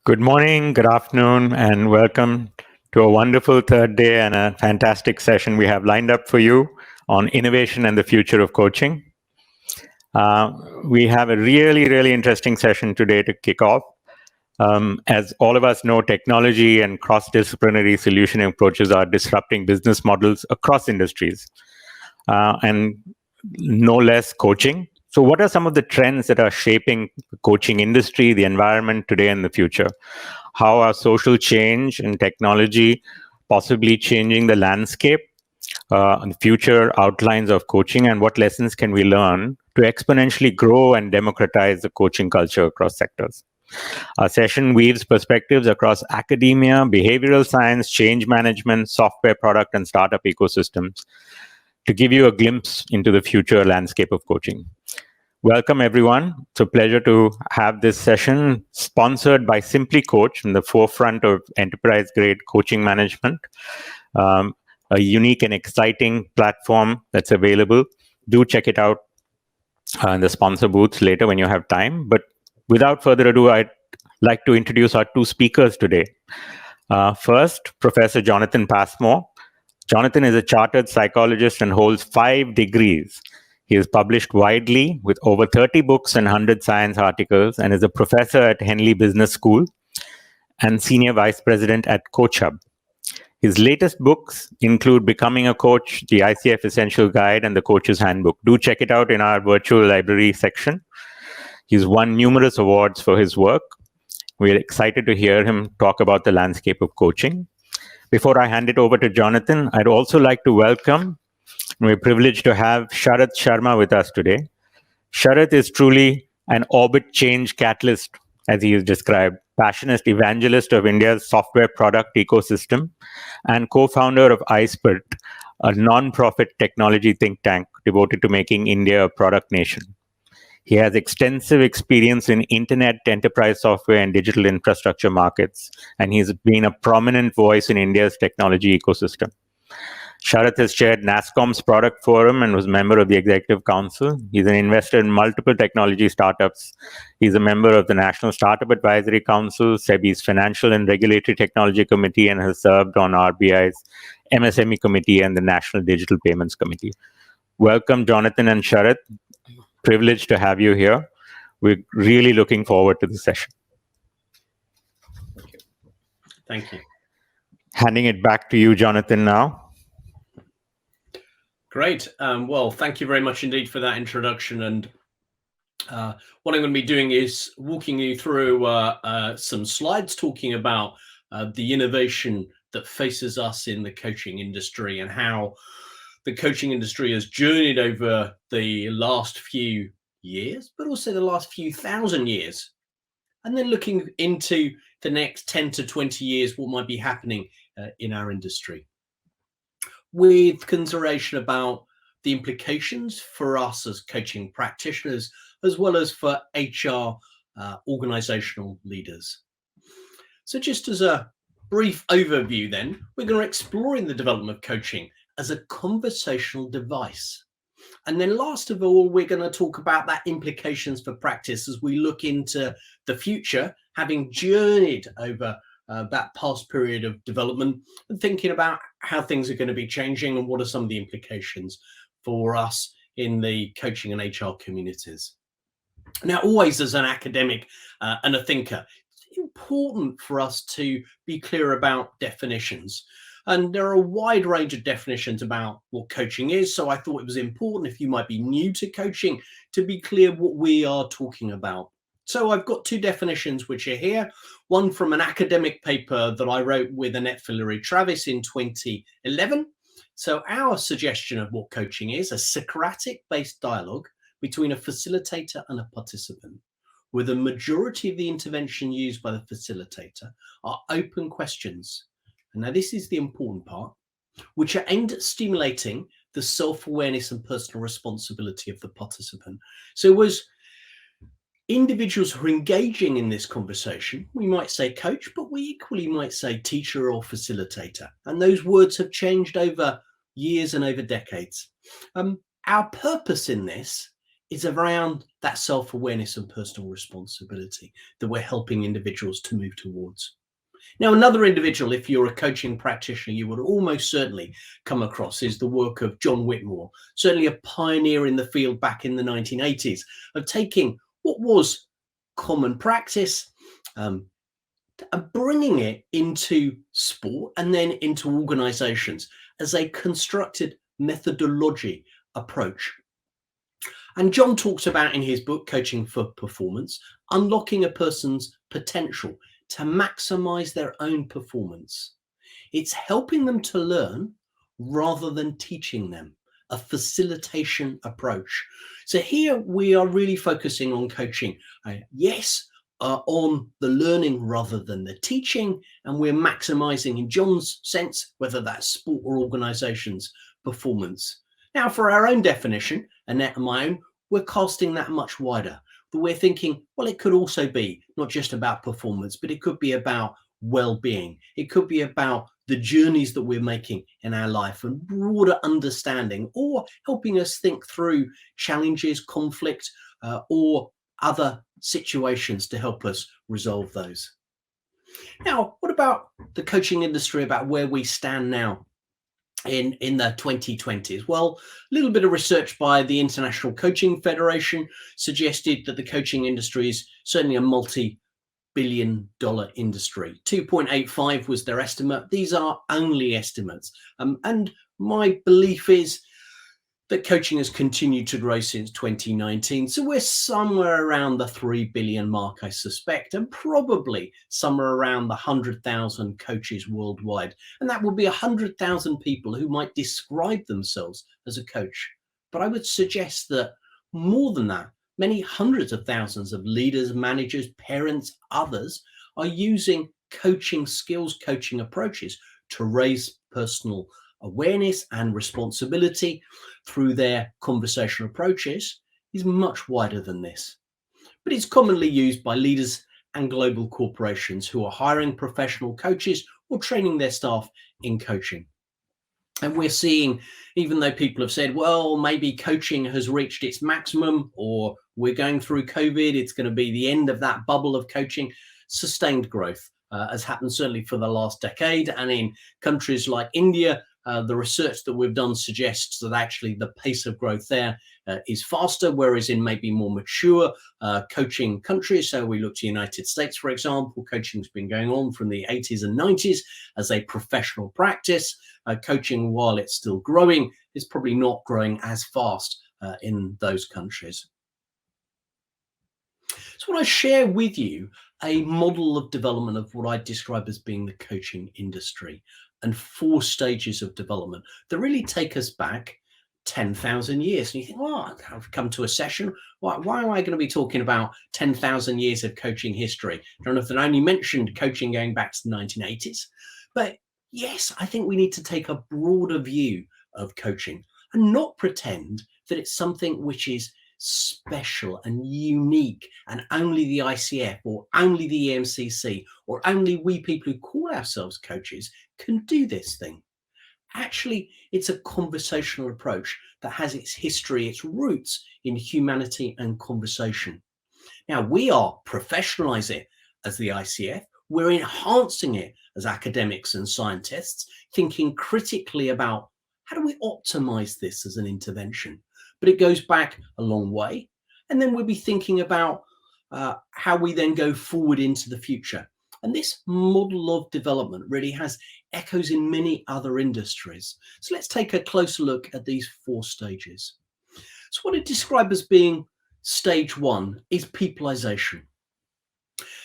Good morning, good afternoon, and welcome to a wonderful third day and a fantastic session we have lined up for you on innovation and the future of coaching. We have a really interesting session today to kick off. As all of us know, technology and cross-disciplinary solutioning approaches are disrupting business models across industries, and no less coaching. So what are some of the trends that are shaping the coaching industry, the environment today and the future? How are social change and technology possibly changing the landscape, and future outlines of coaching, and what lessons can we learn to exponentially grow and democratize the coaching culture across sectors? Our session weaves perspectives across academia, behavioral science, change management, software product, and startup ecosystems to give you a glimpse into the future landscape of coaching. Welcome, everyone. It's a pleasure to have this session sponsored by Simply Coach, in the forefront of enterprise-grade coaching management, a unique and exciting platform that's available. Do check it out in the sponsor booths later when you have time. But without further ado, I'd like to introduce our two speakers today. First, Professor Jonathan Passmore. Jonathan is a chartered psychologist and holds 5 degrees. He is published widely with over 30 books and 100 science articles, and is a professor at Henley Business School and senior vice president at Coach Hub. His latest books include Becoming a Coach, the ICF Essential Guide, and the Coach's Handbook. Do check it out in our virtual library section. He's won numerous awards for his work. We're excited to hear him talk about the landscape of coaching. Before I hand it over to Jonathan, I'd also like to welcome, we're privileged to have Sharath Sharma with us today. Sharath is truly an orbit change catalyst, as he is described, passionate evangelist of India's software product ecosystem, and co-founder of iSpirit, a non-profit technology think tank devoted to making India a product nation. He has extensive experience in internet, enterprise software, and digital infrastructure markets, and he's been a prominent voice in India's technology ecosystem. Sharath has chaired NASSCOM's product forum and was a member of the executive council. He's an investor in multiple technology startups. He's a member of the National Startup Advisory Council, SEBI's Financial and Regulatory Technology Committee, and has served on RBI's MSME Committee and the National Digital Payments Committee. Welcome, Jonathan and Sharath. Privileged to have you here. We're really looking forward to the session. Thank you. Handing it back to you, Jonathan, now. Great. Well, thank you very much indeed for that introduction. And what I'm going to be doing is walking you through some slides talking about the innovation that faces us in the coaching industry and how the coaching industry has journeyed over the last few years, but also the last few thousand years. And then looking into the next 10 to 20 years, what might be happening in our industry, with consideration about the implications for us as coaching practitioners, as well as for HR organizational leaders. So just as a brief overview then, we're going to explore in the development of coaching as a conversational device. And then last of all, we're going to talk about that implications for practice as we look into the future, having journeyed over that past period of development and thinking about how things are going to be changing and what are some of the implications for us in the coaching and HR communities. Now, always as an academic and a thinker, it's important for us to be clear about definitions. And there are a wide range of definitions about what coaching is. So I thought it was important, if you might be new to coaching, to be clear what we are talking about. So I've got 2 definitions which are here. One from an academic paper that I wrote with Annette Fillory-Travis in 2011. So our suggestion of what coaching is: a Socratic-based dialogue between a facilitator and a participant, where the majority of the intervention used by the facilitator are open questions. And now this is the important part, which are aimed at stimulating the self-awareness and personal responsibility of the participant. So as individuals who are engaging in this conversation, we might say coach, but we equally might say teacher or facilitator. And those words have changed over years and over decades. Our purpose in this is around that self-awareness and personal responsibility that we're helping individuals to move towards. Now, another individual, if you're a coaching practitioner, you would almost certainly come across is the work of John Whitmore, certainly a pioneer in the field back in the 1980s of taking what was common practice and bringing it into sport and then into organizations as a constructed methodology approach. And John talks about in his book, Coaching for Performance, unlocking a person's potential to maximize their own performance. It's helping them to learn rather than teaching them, a facilitation approach. So here we are really focusing on coaching, on the learning rather than the teaching, and we're maximizing, in John's sense, whether that's sport or organizations, performance. Now, for our own definition, and my own, we're casting that much wider. But we're thinking, well, it could also be not just about performance, but it could be about well-being. It could be about the journeys that we're making in our life and broader understanding, or helping us think through challenges, conflict, or other situations to help us resolve those. Now, what about the coaching industry, about where we stand now in the 2020s? Well, a little bit of research by the International Coaching Federation suggested that the coaching industry is certainly a multi-billion-dollar industry. 2.85 was their estimate. These are only estimates. And my belief is that coaching has continued to grow since 2019. So we're somewhere around the 3 billion mark, I suspect, and probably somewhere around the 100,000 coaches worldwide. And that would be 100,000 people who might describe themselves as a coach. But I would suggest that more than that, many hundreds of thousands of leaders, managers, parents, others are using coaching skills, coaching approaches to raise personal awareness and responsibility through their conversational approaches is much wider than this. But it's commonly used by leaders and global corporations who are hiring professional coaches or training their staff in coaching. And we're seeing, even though people have said, well, maybe coaching has reached its maximum, or we're going through COVID, it's going to be the end of that bubble of coaching, sustained growth has happened certainly for the last decade. And in countries like India, the research that we've done suggests that actually the pace of growth there is faster, whereas in maybe more mature coaching countries, so we look to the United States, for example, coaching's been going on from the 80s and 90s as a professional practice. Coaching, while it's still growing, is probably not growing as fast in those countries. So I want to share with you a model of development of what I describe as being the coaching industry, and 4 stages of development that really take us back 10,000 years. And you think, well, I've come to a session. Why am I going to be talking about 10,000 years of coaching history? I don't know if they only mentioned coaching going back to the 1980s. But yes, I think we need to take a broader view of coaching and not pretend that it's something which is special and unique and only the ICF or only the EMCC or only we people who call ourselves coaches can do this thing. Actually, it's a conversational approach that has its history, its roots in humanity and conversation. Now, we are professionalizing it as the ICF. We're enhancing it as academics and scientists, thinking critically about how do we optimize this as an intervention. But it goes back a long way. And then we'll be thinking about how we then go forward into the future. And this model of development really has echoes in many other industries. So let's take a closer look at these 4 stages. So what I describe as being stage 1 is peopleization.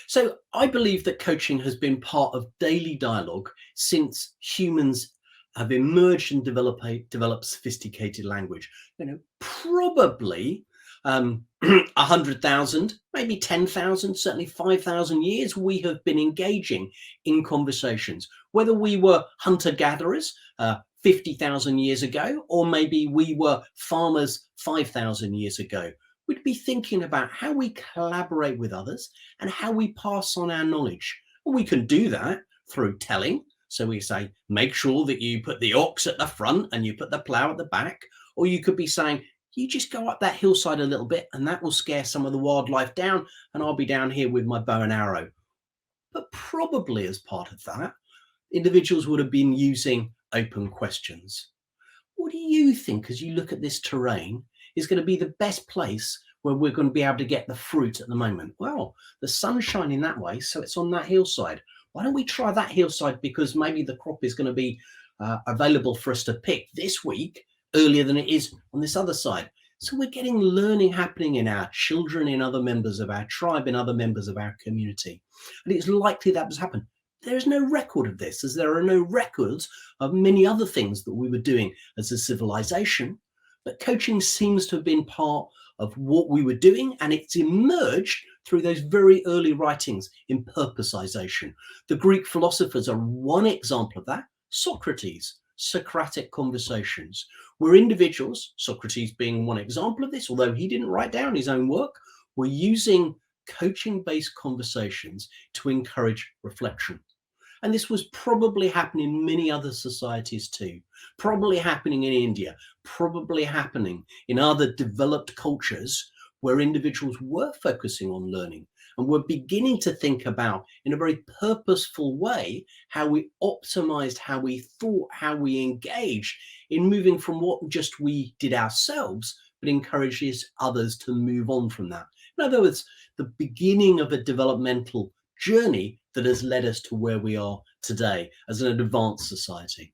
So I believe that coaching has been part of daily dialogue since humans have emerged and developed sophisticated language. Probably 100,000, maybe 10,000, certainly 5,000 years, we have been engaging in conversations, whether we were hunter-gatherers 50,000 years ago, or maybe we were farmers 5,000 years ago. We'd be thinking about how we collaborate with others and how we pass on our knowledge. And we can do that through telling. So we say, make sure that you put the ox at the front and you put the plow at the back. Or you could be saying, You just go up that hillside a little bit and that will scare some of the wildlife down, and I'll be down here with my bow and arrow. But probably as part of that, individuals would have been using open questions. What do you think, as you look at this terrain, is going to be the best place where we're going to be able to get the fruit at the moment? Well, the sun's shining that way, so it's on that hillside. Why don't we try that hillside, because maybe the crop is going to be available for us to pick this week earlier than it is on this other side. So we're getting learning happening in our children, in other members of our tribe, in other members of our community. And it's likely that has happened. There's no record of this, as there are no records of many other things that we were doing as a civilization. But coaching seems to have been part of what we were doing, and it's emerged through those very early writings in purposization. The Greek philosophers are one example of that. Socrates, Socratic conversations, where individuals, Socrates being one example of this, although he didn't write down his own work, were using coaching-based conversations to encourage reflection. And this was probably happening in many other societies too, probably happening in India, probably happening in other developed cultures where individuals were focusing on learning and were beginning to think about, in a very purposeful way, how we optimized, how we thought, how we engaged in moving from what just we did ourselves, but encourages others to move on from that. In other words, the beginning of a developmental journey that has led us to where we are today as an advanced society.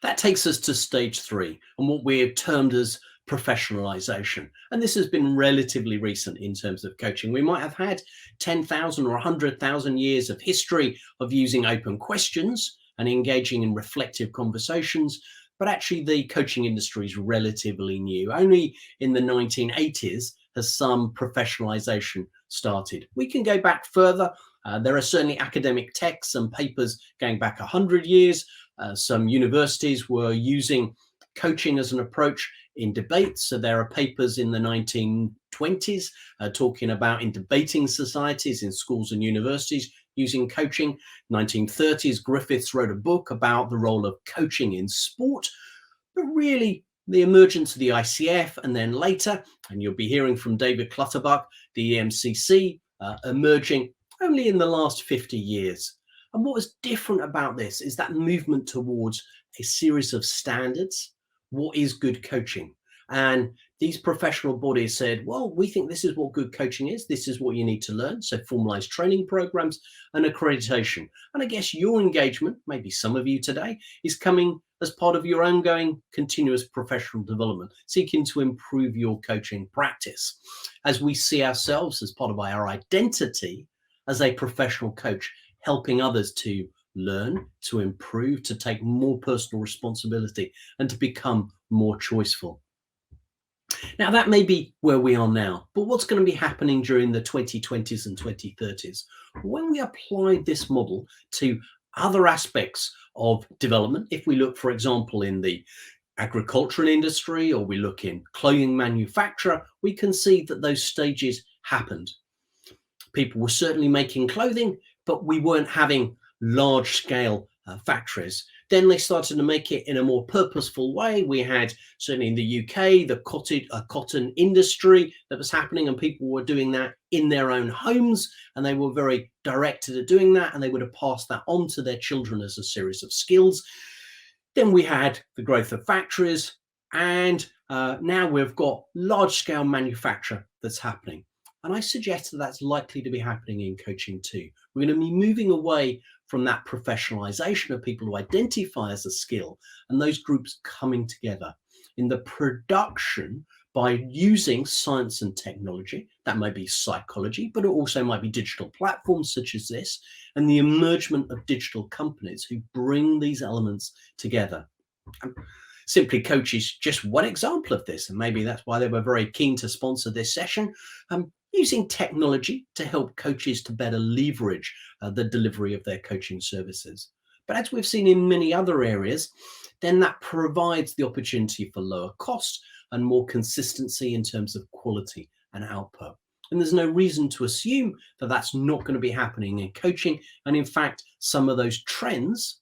That takes us to stage 3 and what we're termed as professionalization. And this has been relatively recent in terms of coaching. We might have had 10,000 or 100,000 years of history of using open questions and engaging in reflective conversations, but actually the coaching industry is relatively new. Only in the 1980s has some professionalization started. We can go back further. There are certainly academic texts and papers going back 100 years. Some universities were using coaching as an approach in debates. So there are papers in the 1920s talking about in debating societies in schools and universities using coaching. 1930s, Griffiths wrote a book about the role of coaching in sport. But really, the emergence of the ICF, and then later, and you'll be hearing from David Clutterbuck, the EMCC, emerging only in the last 50 years. And what was different about this is that movement towards a series of standards. What is good coaching? And these professional bodies said, well, we think this is what good coaching is. This is what you need to learn. So formalized training programs and accreditation. And I guess your engagement, maybe some of you today, is coming as part of your ongoing continuous professional development, seeking to improve your coaching practice. As we see ourselves as part of our identity as a professional coach, helping others to learn, to improve, to take more personal responsibility, and to become more choiceful. Now, that may be where we are now, but what's going to be happening during the 2020s and 2030s? When we apply this model to other aspects of development, if we look, for example, in the agricultural industry, or we look in clothing manufacture, we can see that those stages happened. People were certainly making clothing, but we weren't having large scale factories. Then they started to make it in a more purposeful way. We had, certainly in the UK, the cotton industry that was happening, and people were doing that in their own homes, and they were very directed at doing that, and they would have passed that on to their children as a series of skills. Then we had the growth of factories, and now we've got large scale manufacture that's happening. And I suggest that that's likely to be happening in coaching too. We're going to be moving away from that professionalization of people who identify as a skill and those groups coming together in the production by using science and technology. That might be psychology, but it also might be digital platforms such as this, and the emergence of digital companies who bring these elements together. Simply Coach is just one example of this, and maybe that's why they were very keen to sponsor this session. Using technology to help coaches to better leverage the delivery of their coaching services. But as we've seen in many other areas, then that provides the opportunity for lower cost and more consistency in terms of quality and output. And there's no reason to assume that that's not going to be happening in coaching. And in fact, some of those trends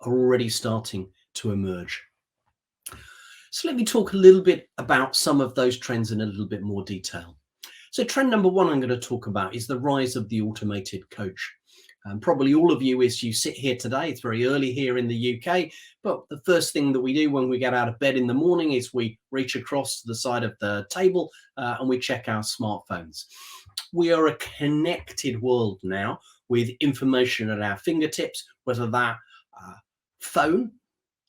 are already starting to emerge. So let me talk a little bit about some of those trends in a little bit more detail. So trend number one I'm going to talk about is the rise of the automated coach. Probably all of you, as you sit here today, it's very early here in the UK, but the first thing that we do when we get out of bed in the morning is we reach across to the side of the table and we check our smartphones. We are a connected world now with information at our fingertips, whether that phone,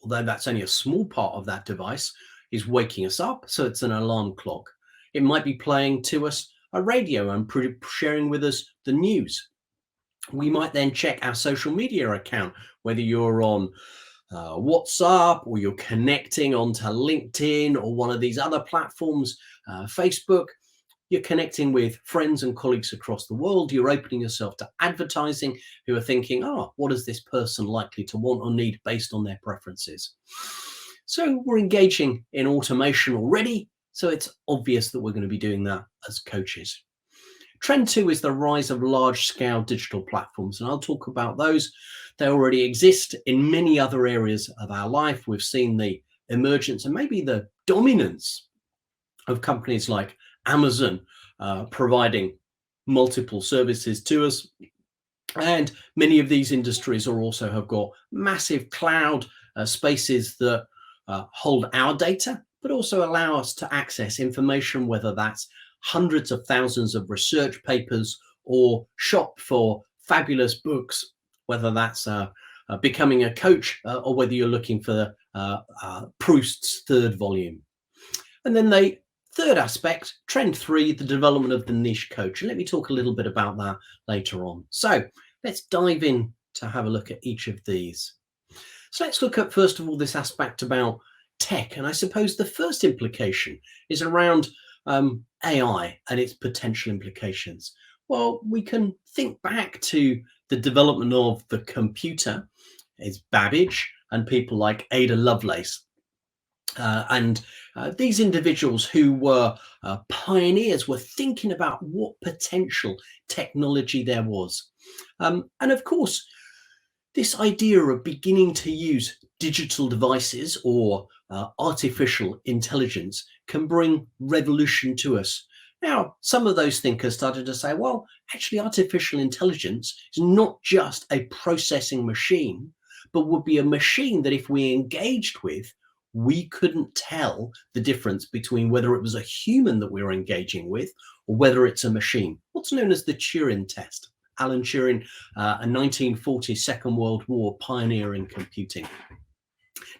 although that's only a small part of that device, is waking us up, so it's an alarm clock. It might be playing to us a radio and sharing with us the news. We might then check our social media account, whether you're on WhatsApp or you're connecting onto LinkedIn or one of these other platforms, Facebook. You're connecting with friends and colleagues across the world. You're opening yourself to advertising who are thinking, oh, what is this person likely to want or need based on their preferences? So we're engaging in automation already. So it's obvious that we're going to be doing that as coaches. Trend two is the rise of large-scale digital platforms, and I'll talk about those. They already exist in many other areas of our life. We've seen the emergence and maybe the dominance of companies like Amazon providing multiple services to us. And many of these industries are also have got massive cloud spaces that hold our data, but also allow us to access information, whether that's hundreds of thousands of research papers or shop for fabulous books, whether that's becoming a coach or whether you're looking for Proust's third volume. And then the third aspect, trend three, the development of the niche coach. And let me talk a little bit about that later on. So let's dive in to have a look at each of these. So let's look at, first of all, this aspect about tech. And I suppose the first implication is around AI and its potential implications. Well, we can think back to the development of the computer, it's Babbage and people like Ada Lovelace. These individuals who were pioneers were thinking about what potential technology there was. And of course, this idea of beginning to use digital devices or artificial intelligence can bring revolution to us. Now, some of those thinkers started to say, well, actually, artificial intelligence is not just a processing machine, but would be a machine that if we engaged with, we couldn't tell the difference between whether it was a human that we were engaging with or whether it's a machine. What's known as the Turing test. Alan Turing, a 1940 Second World War pioneer in computing.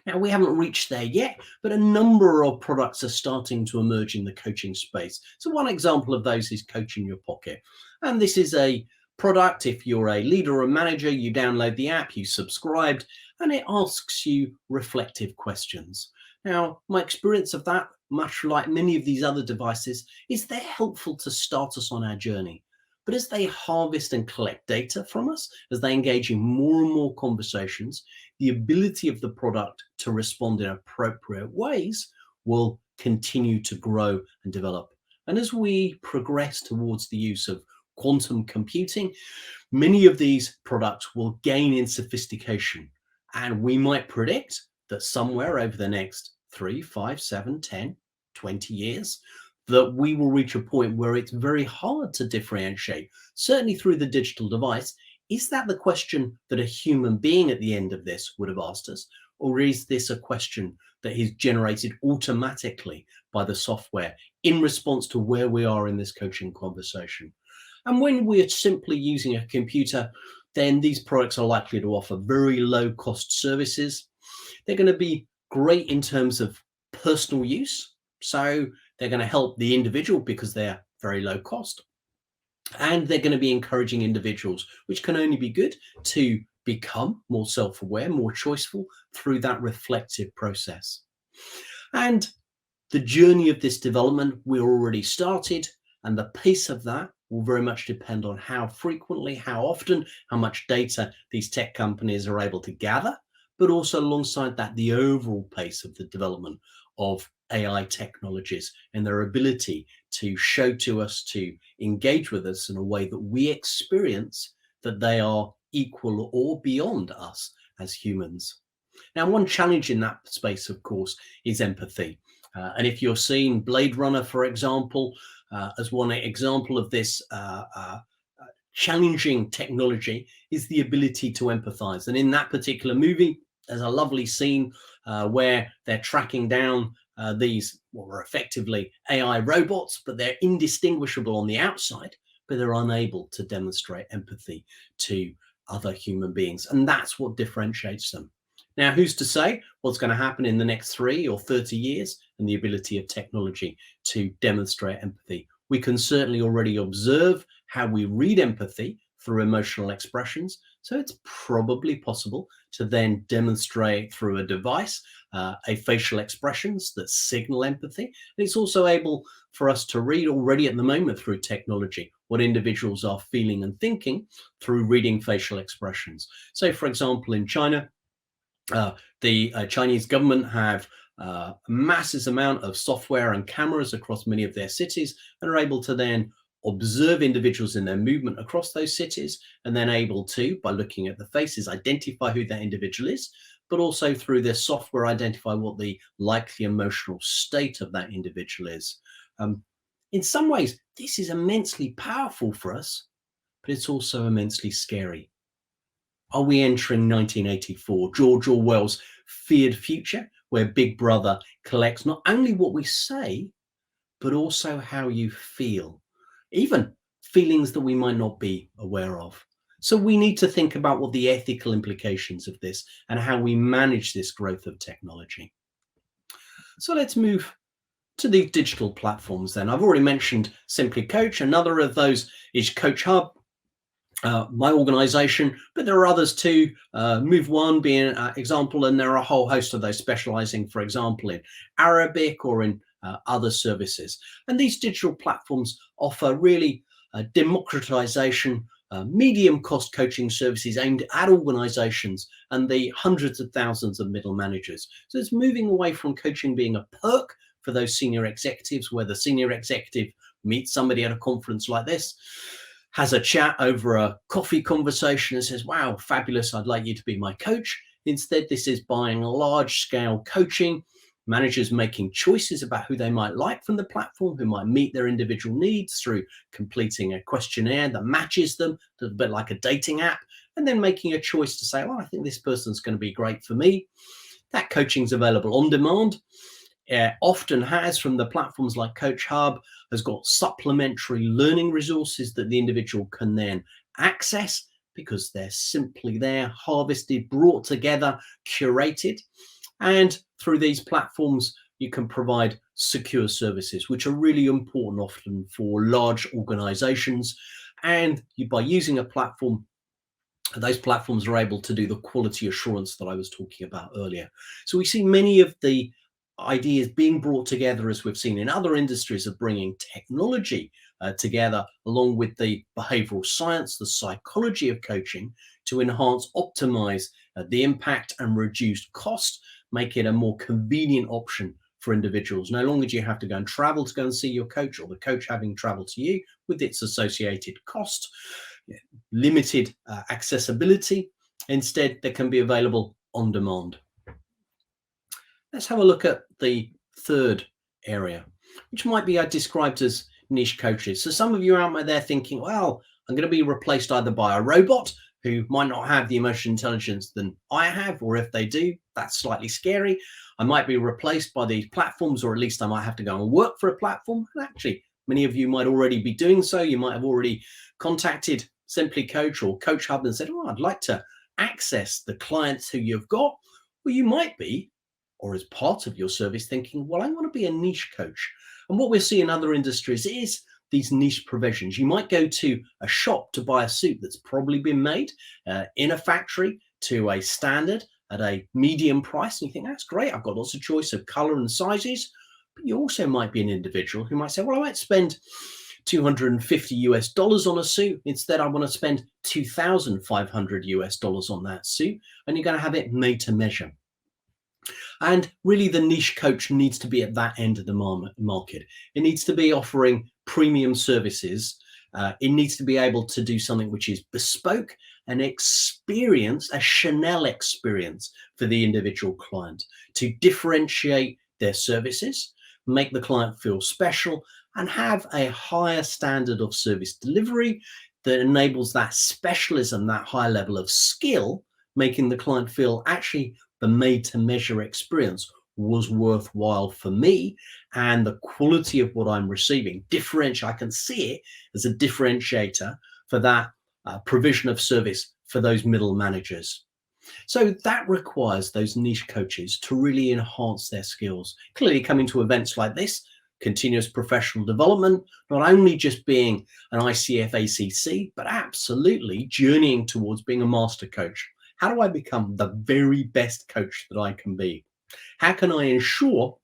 Now, we haven't reached there yet, but a number of products are starting to emerge in the coaching space. So one example of those is Coach in Your Pocket. And this is a product, if you're a leader or a manager, you download the app, you subscribed, and it asks you reflective questions. Now, my experience of that, much like many of these other devices, is they're helpful to start us on our journey. But as they harvest and collect data from us, as they engage in more and more conversations, the ability of the product to respond in appropriate ways will continue to grow and develop. And as we progress towards the use of quantum computing, many of these products will gain in sophistication. And we might predict that somewhere over the next 3, 5, 7, 10, 20 years, that we will reach a point where it's very hard to differentiate, certainly through the digital device. Is that the question that a human being at the end of this would have asked us? Or is this a question that is generated automatically by the software in response to where we are in this coaching conversation? And when we're simply using a computer, then these products are likely to offer very low cost services. They're going to be great in terms of personal use. So they're going to help the individual because they're very low cost. And they're going to be encouraging individuals, which can only be good, to become more self-aware, more choiceful through that reflective process. And the journey of this development, we're already started, and the pace of that will very much depend on how frequently, how often, how much data these tech companies are able to gather, but also alongside that, the overall pace of the development of AI technologies and their ability to show to us, to engage with us in a way that we experience that they are equal or beyond us as humans. Now, one challenge in that space, of course, is empathy. And if you're seeing Blade Runner, for example, as one example of this challenging technology, is the ability to empathize. And in that particular movie, there's a lovely scene where they're tracking down these, what were effectively AI robots, but they're indistinguishable on the outside, but they're unable to demonstrate empathy to other human beings. And that's what differentiates them. Now, who's to say what's going to happen in the next 3 or 30 years and the ability of technology to demonstrate empathy? We can certainly already observe how we read empathy through emotional expressions. So it's probably possible to then demonstrate through a device a facial expressions that signal empathy. And it's also able for us to read already at the moment through technology what individuals are feeling and thinking through reading facial expressions. So, for example, in China, the Chinese government have a massive amount of software and cameras across many of their cities, and are able to then observe individuals in their movement across those cities, and then able to, by looking at the faces, identify who that individual is, but also through their software identify what the likely emotional state of that individual is. In some ways, this is immensely powerful for us, but it's also immensely scary. Are we entering 1984, George Orwell's feared future, where Big Brother collects not only what we say, but also how you feel, even feelings that we might not be aware of? So we need to think about what the ethical implications of this and how we manage this growth of technology. So let's move to the digital platforms then. I've already mentioned Simply Coach. Another of those is Coach Hub, my organization, but there are others too, Move One being an example, and there are a whole host of those specializing, for example, in Arabic or in other services. And these digital platforms offer really democratization, medium cost coaching services aimed at organizations and the hundreds of thousands of middle managers. So it's moving away from coaching being a perk for those senior executives, where the senior executive meets somebody at a conference like this, has a chat over a coffee conversation and says, wow, fabulous, I'd like you to be my coach. Instead, this is buying large scale coaching, managers making choices about who they might like from the platform, who might meet their individual needs through completing a questionnaire that matches them, a bit like a dating app, and then making a choice to say, well, I think this person's going to be great for me. That coaching's available on demand. Often has, from the platforms like Coach Hub, has got supplementary learning resources that the individual can then access because they're simply there, harvested, brought together, curated. And through these platforms, you can provide secure services, which are really important often for large organizations. And by using a platform, those platforms are able to do the quality assurance that I was talking about earlier. So we see many of the ideas being brought together, as we've seen in other industries, of bringing technology together along with the behavioral science, the psychology of coaching, to enhance, optimize the impact and reduce cost, make it a more convenient option for individuals. No longer do you have to go and travel to go and see your coach, or the coach having travel to you with its associated cost, limited accessibility. Instead, they can be available on demand. Let's have a look at the third area, which might be described as niche coaches. So some of you out there thinking, well, I'm going to be replaced either by a robot who might not have the emotional intelligence than I have, or if they do, that's slightly scary. I might be replaced by these platforms, or at least I might have to go and work for a platform. And actually, many of you might already be doing so. You might have already contacted Simply Coach or Coach Hub and said, oh, I'd like to access the clients who you've got. Well, you might be, or as part of your service, thinking, well, I want to be a niche coach. And what we see in other industries is these niche provisions. You might go to a shop to buy a suit that's probably been made in a factory to a standard at a medium price. And you think, that's great, I've got lots of choice of color and sizes. But you also might be an individual who might say, well, I might spend $250 on a suit. Instead, I want to spend $2,500 on that suit. And you're going to have it made to measure. And really, the niche coach needs to be at that end of the market. It needs to be offering premium services. It needs to be able to do something which is bespoke an experience, a Chanel experience for the individual client, to differentiate their services, make the client feel special, and have a higher standard of service delivery that enables that specialism, that high level of skill, making the client feel actually the made-to-measure experience was worthwhile for me, and the quality of what I'm receiving, I can see it as a differentiator for that provision of service for those middle managers. So that requires those niche coaches to really enhance their skills. Clearly, coming to events like this, continuous professional development, not only just being an ICF ACC, but absolutely journeying towards being a master coach. How do I become the very best coach that I can be? How can I ensure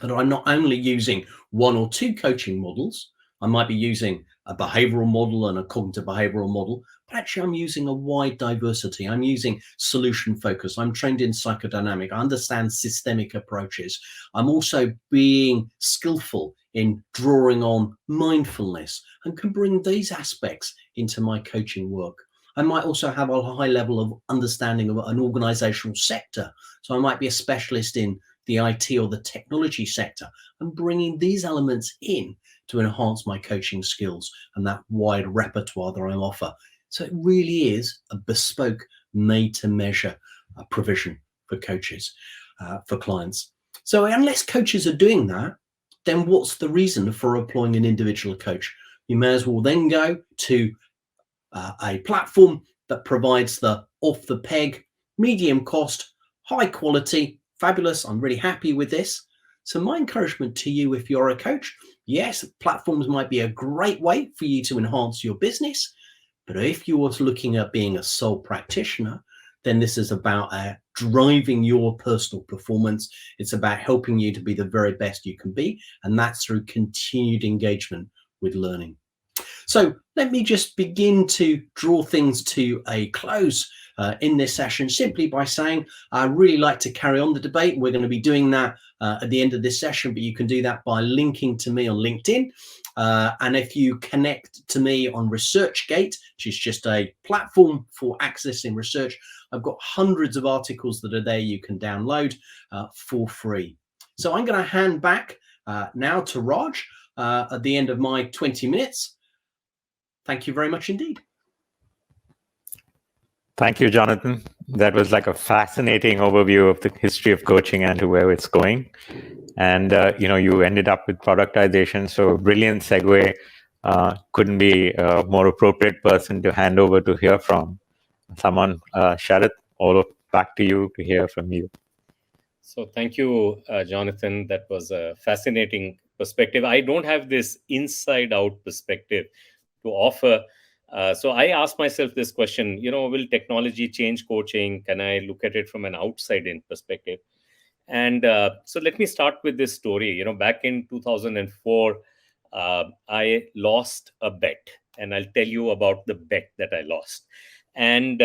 that I'm not only using one or two coaching models? I might be using a behavioral model and a cognitive behavioral model, but actually I'm using a wide diversity. I'm using solution focus. I'm trained in psychodynamic. I understand systemic approaches. I'm also being skillful in drawing on mindfulness and can bring these aspects into my coaching work. I might also have a high level of understanding of an organizational sector. So I might be a specialist in the IT or the technology sector, and bringing these elements in to enhance my coaching skills and that wide repertoire that I offer. So it really is a bespoke, made-to-measure provision for coaches, for clients. So unless coaches are doing that, then what's the reason for employing an individual coach? You may as well then go to a platform that provides the off-the-peg, medium cost, high quality, fabulous. I'm really happy with this. So my encouragement to you, if you're a coach, yes, platforms might be a great way for you to enhance your business. But if you are looking at being a sole practitioner, then this is about driving your personal performance. It's about helping you to be the very best you can be. And that's through continued engagement with learning. So let me just begin to draw things to a close in this session, simply by saying I'd really like to carry on the debate. We're going to be doing that at the end of this session, but you can do that by linking to me on LinkedIn. And if you connect to me on ResearchGate, which is just a platform for accessing research, I've got hundreds of articles that are there you can download for free. So I'm going to hand back now to Raj at the end of my 20 minutes. Thank you very much indeed. Thank you, Jonathan. That was like a fascinating overview of the history of coaching and to where it's going. And, you ended up with productization. So a brilliant segue. Couldn't be a more appropriate person to hand over to hear from. Someone, Sharath, back to you to hear from you. So thank you, Jonathan. That was a fascinating perspective. I don't have this inside-out perspective to offer. So I asked myself this question, will technology change coaching? Can I look at it from an outside-in perspective? And so let me start with this story. Back in 2004, I lost a bet. And I'll tell you about the bet that I lost. And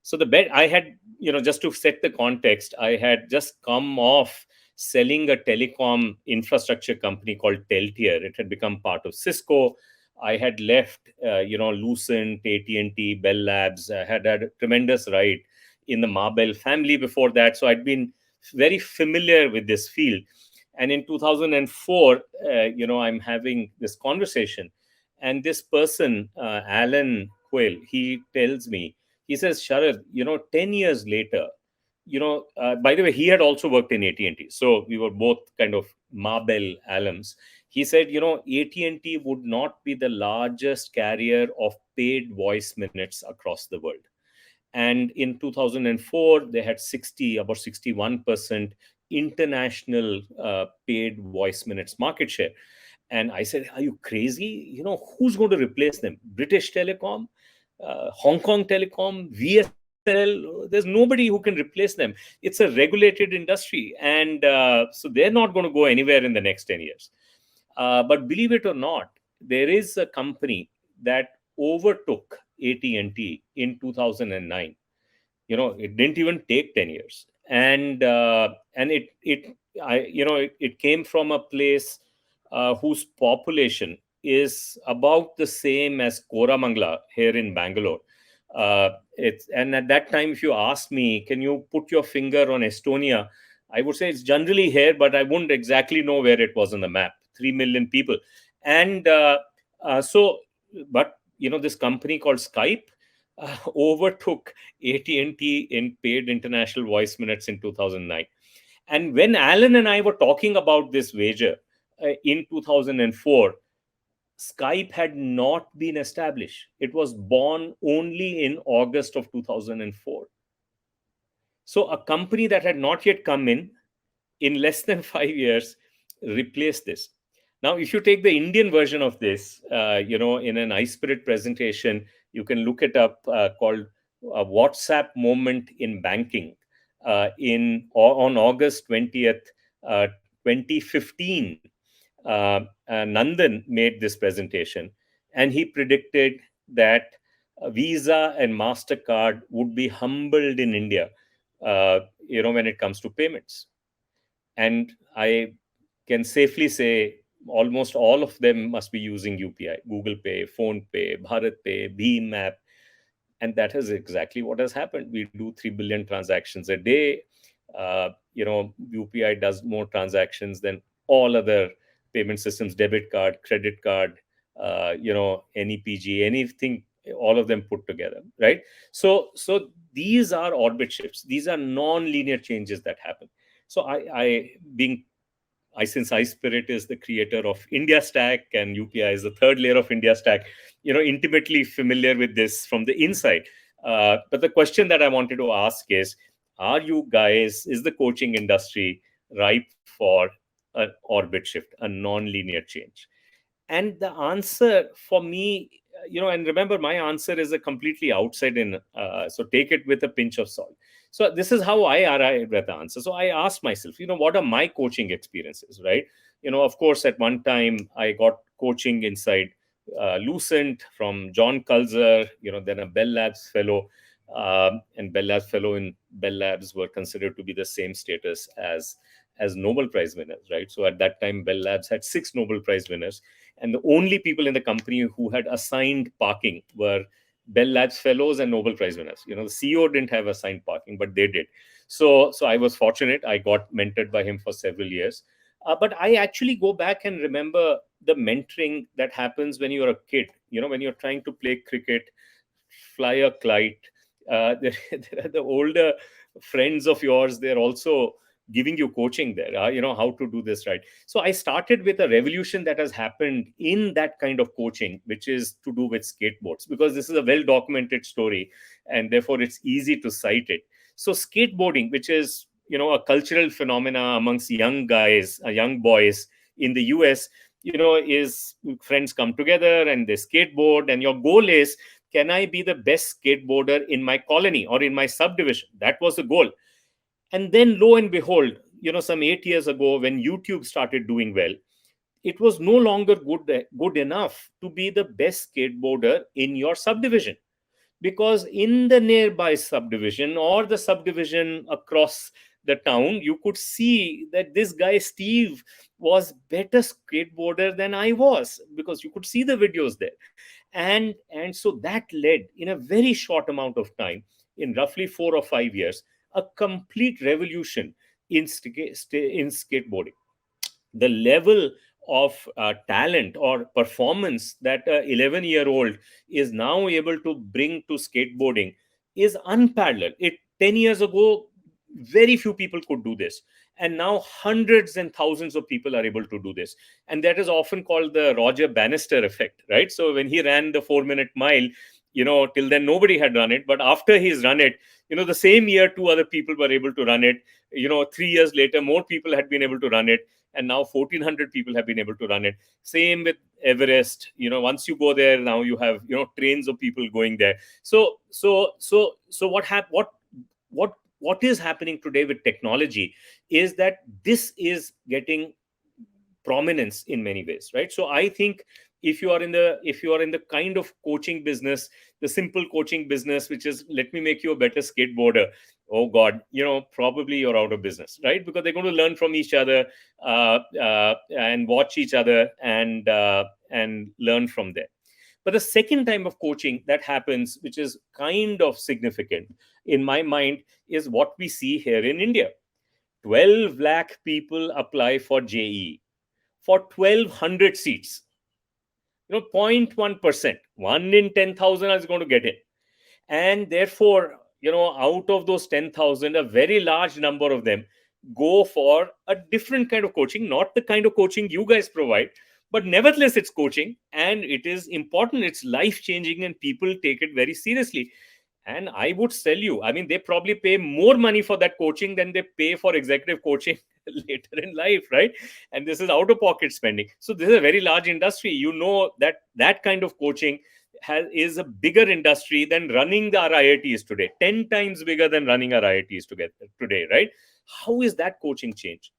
so the bet I had, just to set the context, I had just come off selling a telecom infrastructure company called Teltier. It had become part of Cisco. I had left, Lucent, AT&T, Bell Labs. I had a tremendous ride in the Marble family before that. So I'd been very familiar with this field. And in 2004, I'm having this conversation. And this person, Alan Quill, he tells me, he says, Sharath, 10 years later, by the way, he had also worked in AT&T. So we were both kind of Marble alums. He said, AT&T would not be the largest carrier of paid voice minutes across the world. And in 2004, they had about 61% international paid voice minutes market share. And I said, are you crazy? Who's going to replace them? British Telecom, Hong Kong Telecom, VSL, there's nobody who can replace them. It's a regulated industry. And so they're not going to go anywhere in the next 10 years. But believe it or not, there is a company that overtook AT&T in 2009. It didn't even take 10 years. And it came from a place whose population is about the same as Koramangala here in Bangalore. And at that time, if you asked me, can you put your finger on Estonia, I would say it's generally here, but I wouldn't exactly know where it was on the map. 3 million people. And but this company called Skype overtook AT&T in paid international voice minutes in 2009. And when Alan and I were talking about this wager in 2004, Skype had not been established. It was born only in August of 2004. So a company that had not yet come in less than 5 years, replaced this. Now, if you take the Indian version of this, in an iSpirit presentation, you can look it up, called WhatsApp Moment in Banking. On August 20th, 2015, Nandan made this presentation, and he predicted that Visa and MasterCard would be humbled in India, when it comes to payments. And I can safely say almost all of them must be using UPI, Google Pay, Phone Pay, Bharat Pay, Bheem app. And that is exactly what has happened. We do 3 billion transactions a day. UPI does more transactions than all other payment systems, debit card, credit card, NEPG, anything, all of them put together, right? So these are orbit shifts. These are non-linear changes that happen. So since iSpirit is the creator of India Stack and UPI is the third layer of India Stack, intimately familiar with this from the inside. But the question that I wanted to ask is the coaching industry ripe for an orbit shift, a non-linear change? And the answer for me, and remember, my answer is a completely outside in, so take it with a pinch of salt. So this is how I arrived at the answer. So I asked myself, what are my coaching experiences, right? Of course, at one time I got coaching inside Lucent from John Kulzer, then a Bell Labs fellow, and Bell Labs fellow in Bell Labs were considered to be the same status as Nobel Prize winners, right? So at that time, Bell Labs had 6 Nobel Prize winners, and the only people in the company who had assigned parking were Bell Labs fellows and Nobel Prize winners. The CEO didn't have assigned parking, but they did. So I was fortunate. I got mentored by him for several years. But I actually go back and remember the mentoring that happens when you're a kid, when you're trying to play cricket, fly a kite. There are the older friends of yours. They're also giving you coaching there, how to do this right. So I started with a revolution that has happened in that kind of coaching, which is to do with skateboards, because this is a well-documented story, and therefore it's easy to cite it. So skateboarding, which is, a cultural phenomena amongst young guys, young boys in the US, is friends come together and they skateboard, and your goal is, can I be the best skateboarder in my colony or in my subdivision? That was the goal. And then lo and behold, some 8 years ago, when YouTube started doing well, it was no longer good enough to be the best skateboarder in your subdivision, because in the nearby subdivision or the subdivision across the town, you could see that this guy Steve was better skateboarder than I was, because you could see the videos there. And so that led, in a very short amount of time, in roughly 4 or 5 years, a complete revolution in skateboarding. The level of talent or performance that an 11-year-old is now able to bring to skateboarding is unparalleled. 10 years ago, very few people could do this, and now hundreds and thousands of people are able to do this. And that is often called the Roger Bannister effect, right? So when he ran the 4-minute mile, till then nobody had run it, but after he's run it, the same year 2 other people were able to run it. 3 years later, more people had been able to run it, and now 1,400 people have been able to run it. Same with Everest. Once you go there, now you have trains of people going there. So what is happening today with technology is that this is getting prominence in many ways, right? So I think if you are in the kind of coaching business, the simple coaching business, which is, let me make you a better skateboarder, oh God, probably you're out of business, right? Because they're going to learn from each other and watch each other and learn from there. But the second type of coaching that happens, which is kind of significant in my mind, is what we see here in India. 12 lakh people apply for JE for 1,200 seats. 0.1%, 1 in 10,000 is going to get in. And therefore, out of those 10,000, a very large number of them go for a different kind of coaching, not the kind of coaching you guys provide, but nevertheless, it's coaching and it is important. It's life changing and people take it very seriously. And I would tell you, I mean, they probably pay more money for that coaching than they pay for executive coaching later in life, right? And this is out of pocket spending. So this is a very large industry. That kind of coaching is a bigger industry than running our IITs today, 10 times bigger than running our IITs today, right? How is that coaching changed?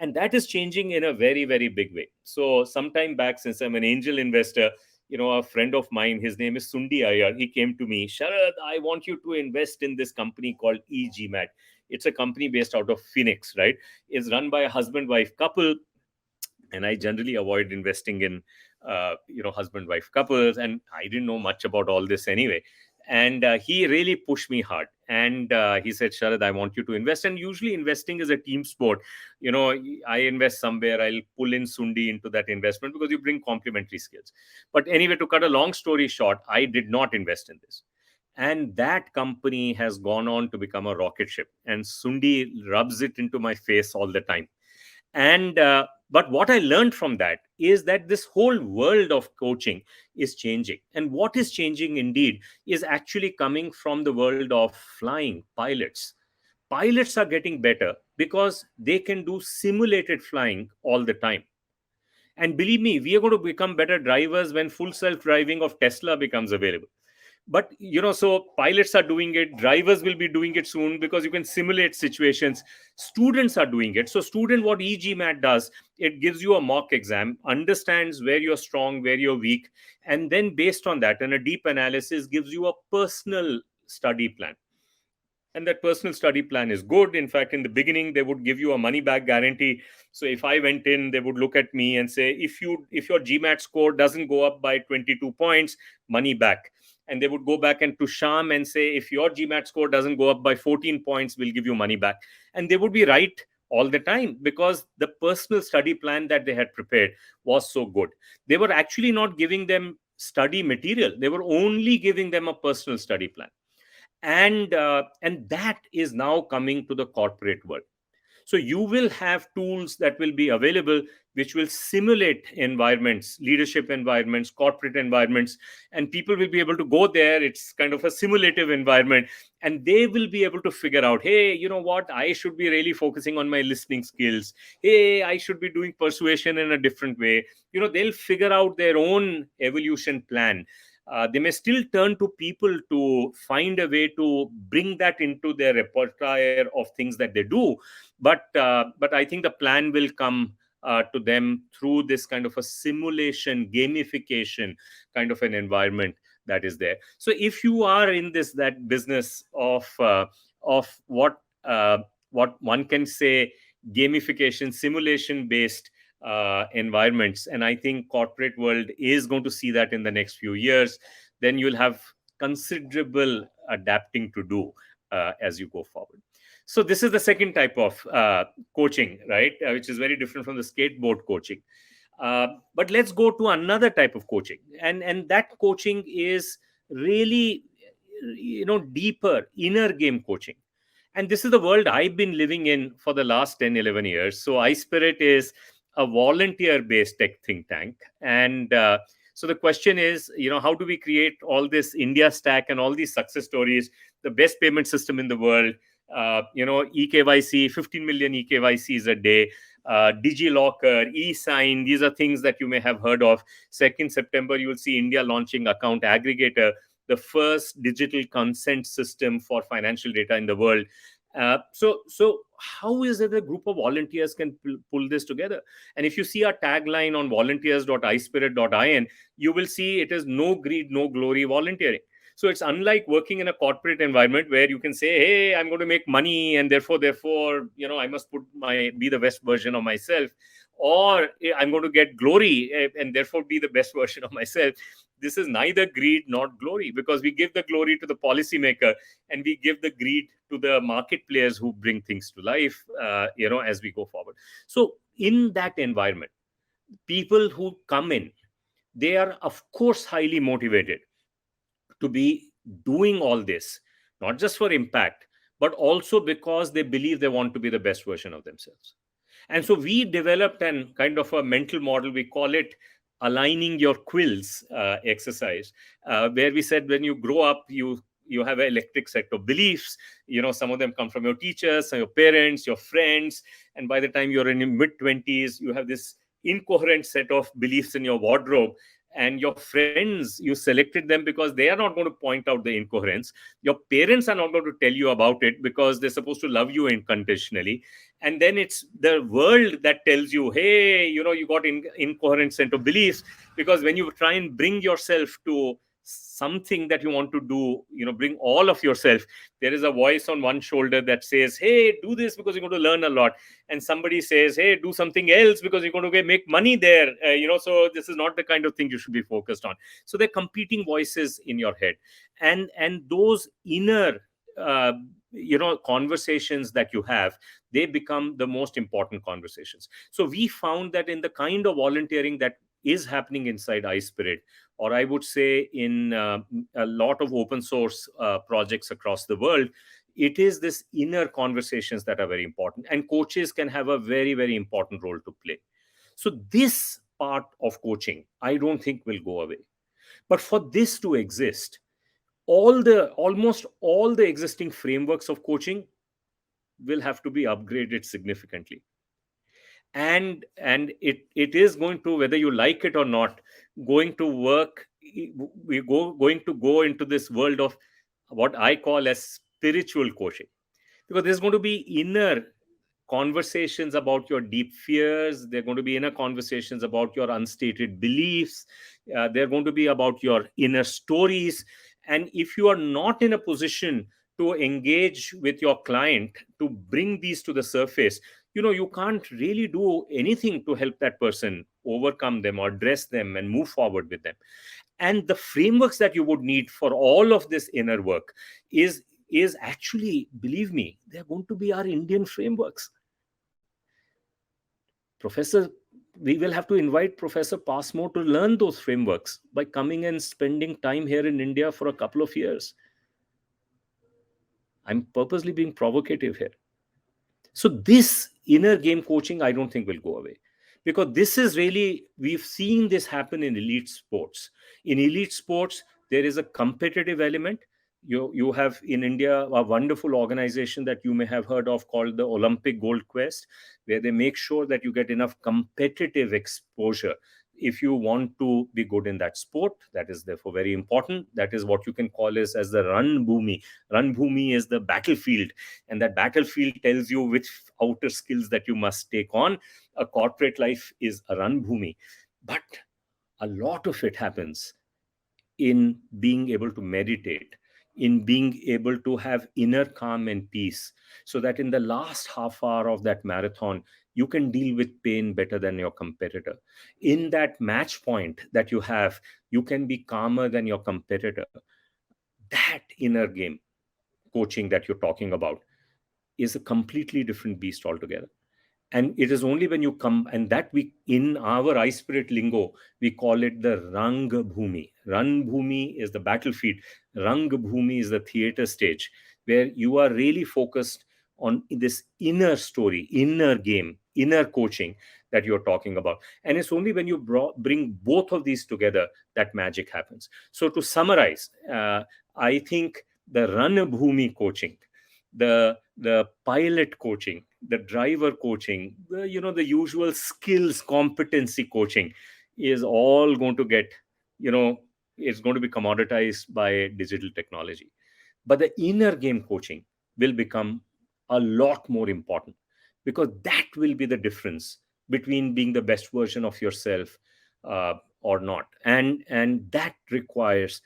And that is changing in a very, very big way. So sometime back, since I'm an angel investor, a friend of mine, his name is Sundi Iyer, he came to me, Sharath, I want you to invest in this company called eGMAT. It's a company based out of Phoenix, right? It's run by a husband-wife couple. And I generally avoid investing in, husband-wife couples. And I didn't know much about all this anyway. And he really pushed me hard. And he said, Sharath, I want you to invest. And usually investing is a team sport. I invest somewhere, I'll pull in Sundi into that investment because you bring complementary skills. But anyway, to cut a long story short, I did not invest in this. And that company has gone on to become a rocket ship. And Sundi rubs it into my face all the time. And but what I learned from that is that this whole world of coaching is changing. And what is changing indeed is actually coming from the world of flying pilots. Pilots are getting better because they can do simulated flying all the time. And believe me, we are going to become better drivers when full self-driving of Tesla becomes available. But so pilots are doing it, drivers will be doing it soon because you can simulate situations. Students are doing it. So what eGMAT does, it gives you a mock exam, understands where you're strong, where you're weak, and then based on that and a deep analysis gives you a personal study plan. And that personal study plan is good. In fact, in the beginning, they would give you a money back guarantee. So if I went in, they would look at me and say, if your GMAT score doesn't go up by 22 points, money back. And they would go back and to Sham and say, if your GMAT score doesn't go up by 14 points, we'll give you money back. And they would be right all the time because the personal study plan that they had prepared was so good. They were actually not giving them study material. They were only giving them a personal study plan. And that is now coming to the corporate world. So you will have tools that will be available which will simulate environments, leadership environments, corporate environments, and people will be able to go there. It's kind of a simulative environment, and they will be able to figure out, hey, you know what, I should be really focusing on my listening skills. Hey, I should be doing persuasion in a different way. They'll figure out their own evolution plan. They may still turn to people to find a way to bring that into their repertoire of things that they do. But I think the plan will come to them through this kind of a simulation, gamification kind of an environment that is there. So if you are in that business of what one can say gamification, simulation based environments, and I think corporate world is going to see that in the next few years, then you'll have considerable adapting to do as you go forward. So this is the second type of coaching, right, which is very different from the skateboard coaching. But let's go to another type of coaching, and that coaching is really deeper inner game coaching. And this is the world I've been living in for the last 10, 11 years. So iSpirit is a volunteer-based tech think tank. And so the question is, how do we create all this India stack and all these success stories, the best payment system in the world, eKYC, 15 million eKYCs a day, DigiLocker, eSign, these are things that you may have heard of. 2nd September, you will see India launching Account Aggregator, the first digital consent system for financial data in the world. So how is it a group of volunteers can pull this together? And if you see our tagline on volunteers.ispirit.in, you will see it is no greed, no glory volunteering. So it's unlike working in a corporate environment where you can say, hey, I'm going to make money and therefore, I must be the best version of myself, or I'm going to get glory and therefore be the best version of myself. this is neither greed nor glory, because we give the glory to the policymaker and we give the greed to the market players who bring things to life, as we go forward. So in that environment, people who come in, they are of course highly motivated to be doing all this, not just for impact, but also because they believe they want to be the best version of themselves. And so we developed an kind of a mental model. We call it aligning your quills exercise, where we said when you grow up, you have an electric set of beliefs. Some of them come from your teachers, your parents, your friends, and by the time you're in your mid-20s, you have this incoherent set of beliefs in your wardrobe. And your friends, you selected them because they are not going to point out the incoherence. Your parents are not going to tell you about it because they're supposed to love you unconditionally. And then it's the world that tells you, hey, you got incoherent set of beliefs, because when you try and bring yourself to something that you want to do, bring all of yourself, there is a voice on one shoulder that says, hey, do this because you're going to learn a lot, and somebody says, hey, do something else because you're going to make money there, so this is not the kind of thing you should be focused on. So they're competing voices in your head, and those inner conversations that you have, they become the most important conversations. So we found that in the kind of volunteering that is happening inside iSpirit, or I would say in a lot of open source projects across the world, it is this inner conversations that are very important, and coaches can have a very, very important role to play. So this part of coaching, I don't think will go away. But for this to exist, almost all the existing frameworks of coaching will have to be upgraded significantly. And it is going to, whether you like it or not, going to work. Going to go into this world of what I call as spiritual coaching, because there's going to be inner conversations about your deep fears. They're going to be inner conversations about your unstated beliefs. They're going to be about your inner stories. And if you are not in a position to engage with your client to bring these to the surface, you can't really do anything to help that person overcome them or address them and move forward with them. And the frameworks that you would need for all of this inner work is actually, believe me, they're going to be our Indian frameworks. We will have to invite Professor Passmore to learn those frameworks by coming and spending time here in India for a couple of years. I'm purposely being provocative here. So this inner game coaching, I don't think will go away, because this is really, we've seen this happen in elite sports. In elite sports, there is a competitive element. You have in India a wonderful organization that you may have heard of called the Olympic Gold Quest, where they make sure that you get enough competitive exposure if you want to be good in that sport. That is therefore very important. That is what you can call as the run bhumi. Run bhumi is the battlefield, and that battlefield tells you which outer skills that you must take on. A corporate life is a run bhumi, but a lot of it happens in being able to meditate, in being able to have inner calm and peace, so that in the last half hour of that marathon, you can deal with pain better than your competitor. In that match point that you have, you can be calmer than your competitor. That inner game coaching that you're talking about is a completely different beast altogether. And it is only when you come, and that we, in our iSpirit lingo, we call it the Rang Bhumi. Rang Bhumi is the battlefield. Rang Bhumi is the theater stage, where you are really focused on this inner story, inner game, inner coaching that you're talking about. And it's only when you bring both of these together that magic happens. So to summarize, I think the Ran Bhumi coaching, the pilot coaching, the driver coaching, the usual skills competency coaching is all going to get, it's going to be commoditized by digital technology. But the inner game coaching will become a lot more important, because that will be the difference between being the best version of yourself or not. And that requires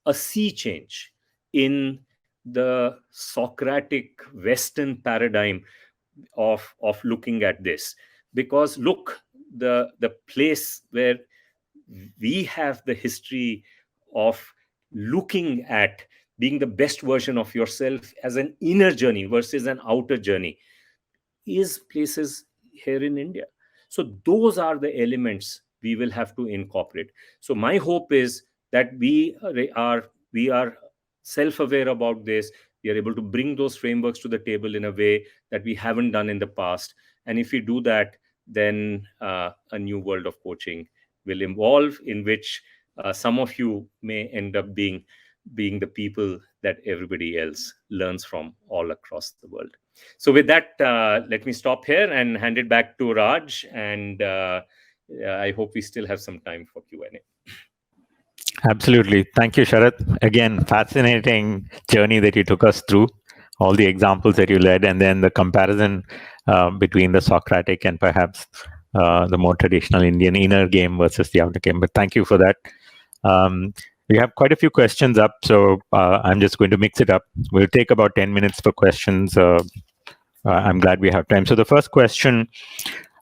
a sea change in the Socratic Western paradigm of looking at this. Because look, the place where we have the history of looking at being the best version of yourself as an inner journey versus an outer journey is places here in India. So those are the elements we will have to incorporate. So my hope is that we are self-aware about this. We are able to bring those frameworks to the table in a way that we haven't done in the past. And if we do that, then a new world of coaching will evolve, in which some of you may end up being the people that everybody else learns from all across the world. So with that, let me stop here and hand it back to Raj. And I hope we still have some time for Q&A. Absolutely. Thank you, Sharath. Again, fascinating journey that you took us through, all the examples that you led, and then the comparison between the Socratic and perhaps the more traditional Indian inner game versus the outer game. But thank you for that. We have quite a few questions up, so I'm just going to mix it up. We'll take about 10 minutes for questions. I'm glad we have time. So the first question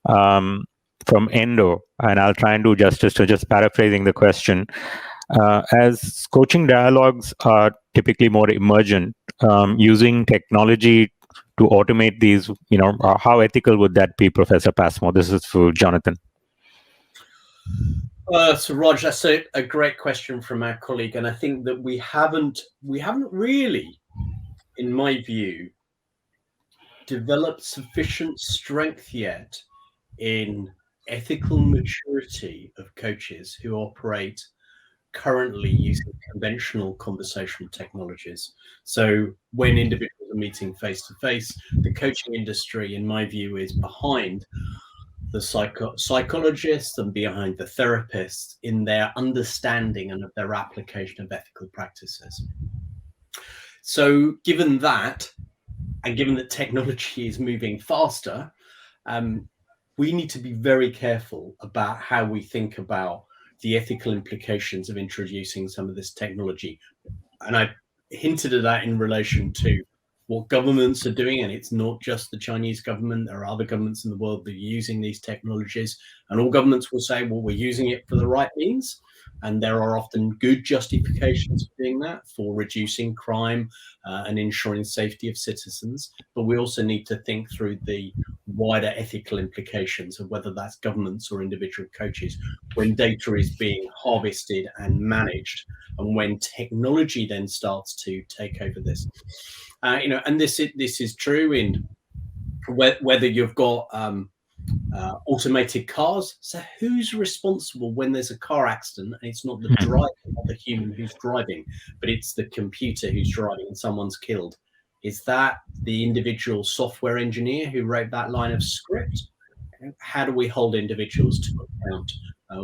from Endo, and I'll try and do justice to just paraphrasing the question. As coaching dialogues are typically more emergent, using technology to automate these, how ethical would that be, Professor Passmore? This is for Jonathan. So Raj, that's a great question from our colleague, and I think that we haven't really, in my view, developed sufficient strength yet in ethical maturity of coaches who operate currently using conventional conversational technologies. So when individuals are meeting face to face, the coaching industry, in my view, is behind the psychologists and behind the therapists in their understanding and of their application of ethical practices. So given that, and given that technology is moving faster, we need to be very careful about how we think about the ethical implications of introducing some of this technology. And I hinted at that in relation to what governments are doing, and it's not just the Chinese government. There are other governments in the world that are using these technologies, and all governments will say, well, we're using it for the right means. And there are often good justifications for doing that, for reducing crime and ensuring safety of citizens. But we also need to think through the wider ethical implications of whether that's governments or individual coaches when data is being harvested and managed, and when technology then starts to take over this. And this is true in whether you've got automated cars. So who's responsible when there's a car accident and it's not the driver, not the human who's driving, but it's the computer who's driving and someone's killed? Is that the individual software engineer who wrote that line of script? How do we hold individuals to account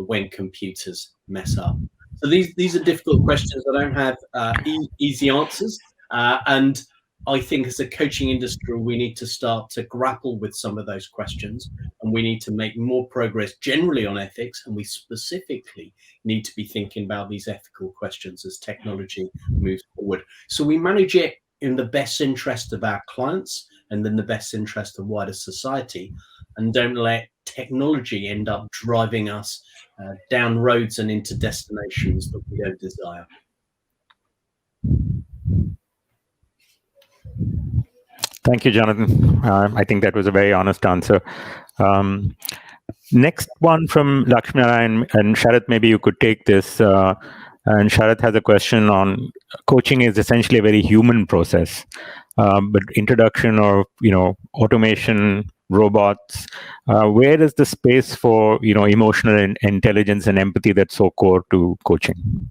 when computers mess up? So these are difficult questions. I don't have easy answers, and I think as a coaching industry, we need to start to grapple with some of those questions, and we need to make more progress generally on ethics, and we specifically need to be thinking about these ethical questions as technology moves forward. So we manage it in the best interest of our clients and in the best interest of wider society, and don't let technology end up driving us down roads and into destinations that we don't desire. Thank you, Jonathan. I think that was a very honest answer. Next one from Lakshminarayan, and Sharath, maybe you could take this. And Sharath has a question on coaching is essentially a very human process, but introduction of automation, robots, where is the space for emotional intelligence and empathy that's so core to coaching?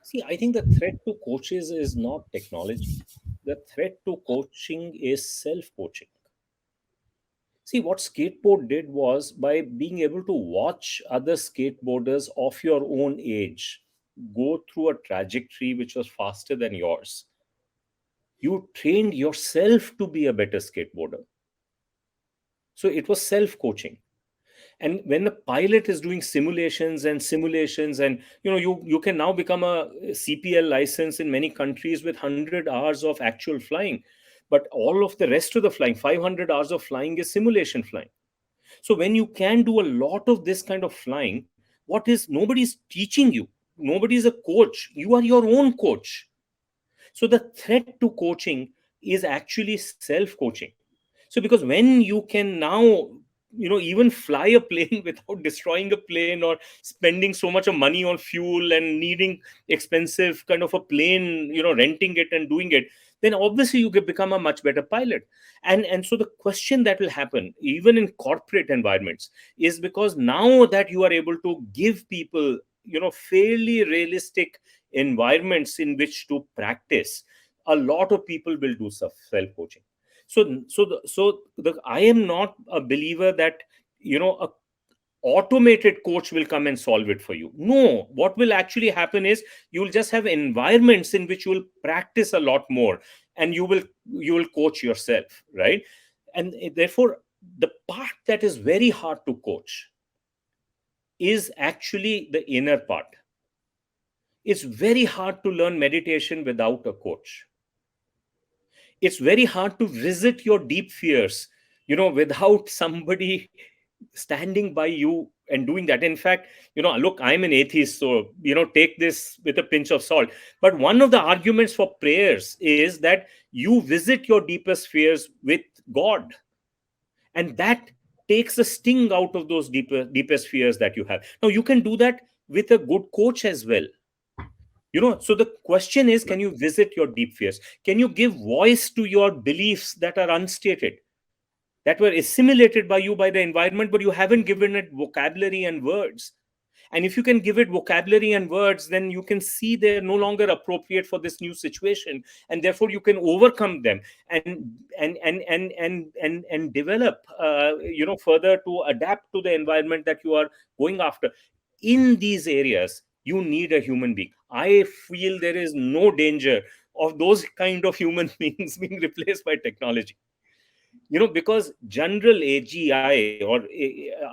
See, I think the threat to coaches is not technology. The threat to coaching is self-coaching. See, what skateboard did was, by being able to watch other skateboarders of your own age go through a trajectory which was faster than yours, you trained yourself to be a better skateboarder. So it was self-coaching. And when the pilot is doing simulations and you can now become a CPL license in many countries with 100 hours of actual flying. But all of the rest of the flying, 500 hours of flying, is simulation flying. So when you can do a lot of this kind of flying, nobody's teaching you. Nobody's a coach. You are your own coach. So the threat to coaching is actually self-coaching. So because when you can now, even fly a plane without destroying a plane or spending so much of money on fuel and needing expensive kind of a plane, renting it and doing it, then obviously you can become a much better pilot. And so the question that will happen even in corporate environments is, because now that you are able to give people, fairly realistic environments in which to practice, a lot of people will do self-coaching. So I am not a believer that a automated coach will come and solve it for you. No, what will actually happen is you will just have environments in which you will practice a lot more, and you will coach yourself, right? And therefore, the part that is very hard to coach is actually the inner part. It's very hard to learn meditation without a coach. It's very hard to visit your deep fears, without somebody standing by you and doing that. In fact, look, I'm an atheist, so, take this with a pinch of salt. But one of the arguments for prayers is that you visit your deepest fears with God. And that takes the sting out of those deepest fears that you have. Now, you can do that with a good coach as well. So the question is, can you visit your deep fears? Can you give voice to your beliefs that are unstated, that were assimilated by you by the environment, but you haven't given it vocabulary and words? And if you can give it vocabulary and words, then you can see they're no longer appropriate for this new situation, and therefore you can overcome them and develop, further to adapt to the environment that you are going after. In these areas, you need a human being. I feel there is no danger of those kind of human beings being replaced by technology. Because general AGI, or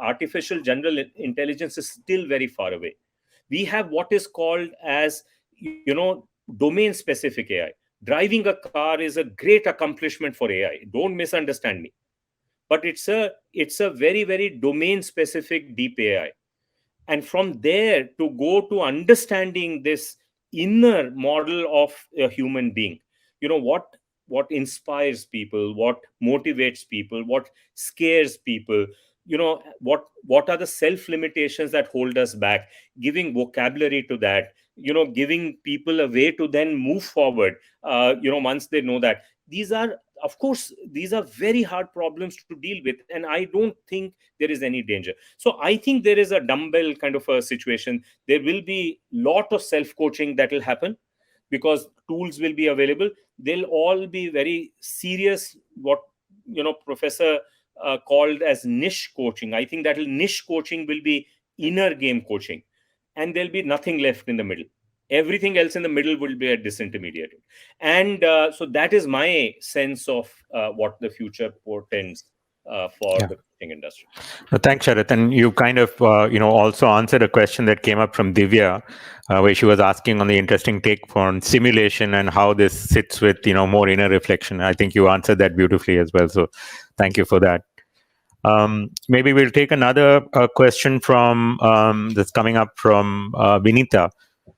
artificial general intelligence, is still very far away. We have what is called as, domain specific AI. Driving a car is a great accomplishment for AI. Don't misunderstand me. But it's a very, very domain specific deep AI. And from there to go to understanding this inner model of a human being, what inspires people, what motivates people, what scares people, what are the self limitations that hold us back, giving vocabulary to that, giving people a way to then move forward, once they know that. These are very hard problems to deal with, and I don't think there is any danger. So I think there is a dumbbell kind of a situation. There will be lot of self coaching that will happen, because tools will be available. They'll all be very serious, what professor called as niche coaching. I think that niche coaching will be inner game coaching, and there'll be nothing left in the middle. Everything else in the middle will be disintermediated. And so that is my sense of what the future portends for the coaching industry. Thanks, Sharath. And you kind of, also answered a question that came up from Divya, where she was asking on the interesting take on simulation and how this sits with, more inner reflection. I think you answered that beautifully as well. So thank you for that. Maybe we'll take another question from that's coming up from Vinita.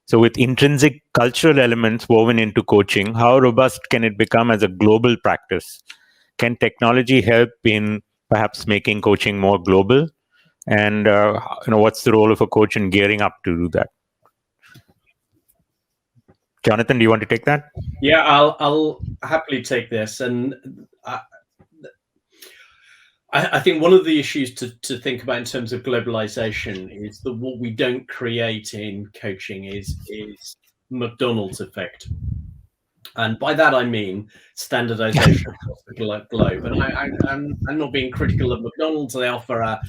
So with intrinsic cultural elements woven into coaching, how robust can it become as a global practice? Can technology help in perhaps making coaching more global? And what's the role of a coach in gearing up to do that? Jonathan, do you want to take that? Yeah, I'll happily take this. And I think one of the issues to think about in terms of globalization is that what we don't create in coaching is McDonald's effect. And by that I mean standardization across the globe. And I'm not being critical of McDonald's. They offer a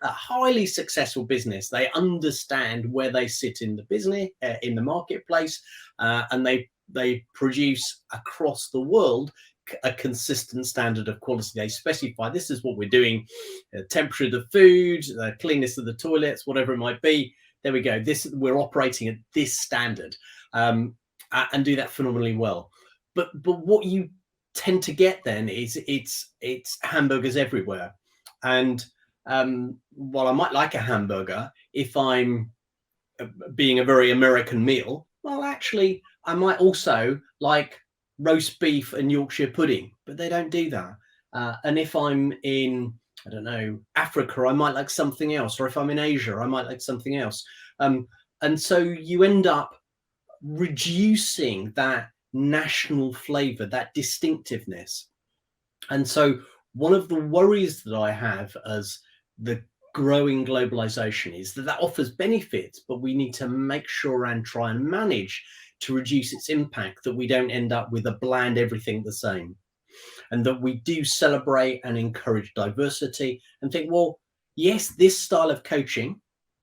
highly successful business. They understand where they sit in the business, in the marketplace, and they produce across the world a consistent standard of quality. They specify this is what we're doing, temperature of the food, cleanness of the toilets, whatever it might be. There we go. We're operating at this standard. And do that phenomenally well. But what you tend to get then is it's hamburgers everywhere. And while I might like a hamburger, if I'm being a very American meal. Well, actually, I might also like roast beef and Yorkshire pudding, but they don't do that. And if I'm in, I don't know, Africa, I might like something else. Or if I'm in Asia, I might like something else. And so you end up reducing that national flavor, that distinctiveness. And so one of the worries that I have as the growing globalization is that offers benefits, but we need to make sure and try and manage to reduce its impact, that we don't end up with a bland everything the same, and that we do celebrate and encourage diversity and think, well, yes, this style of coaching,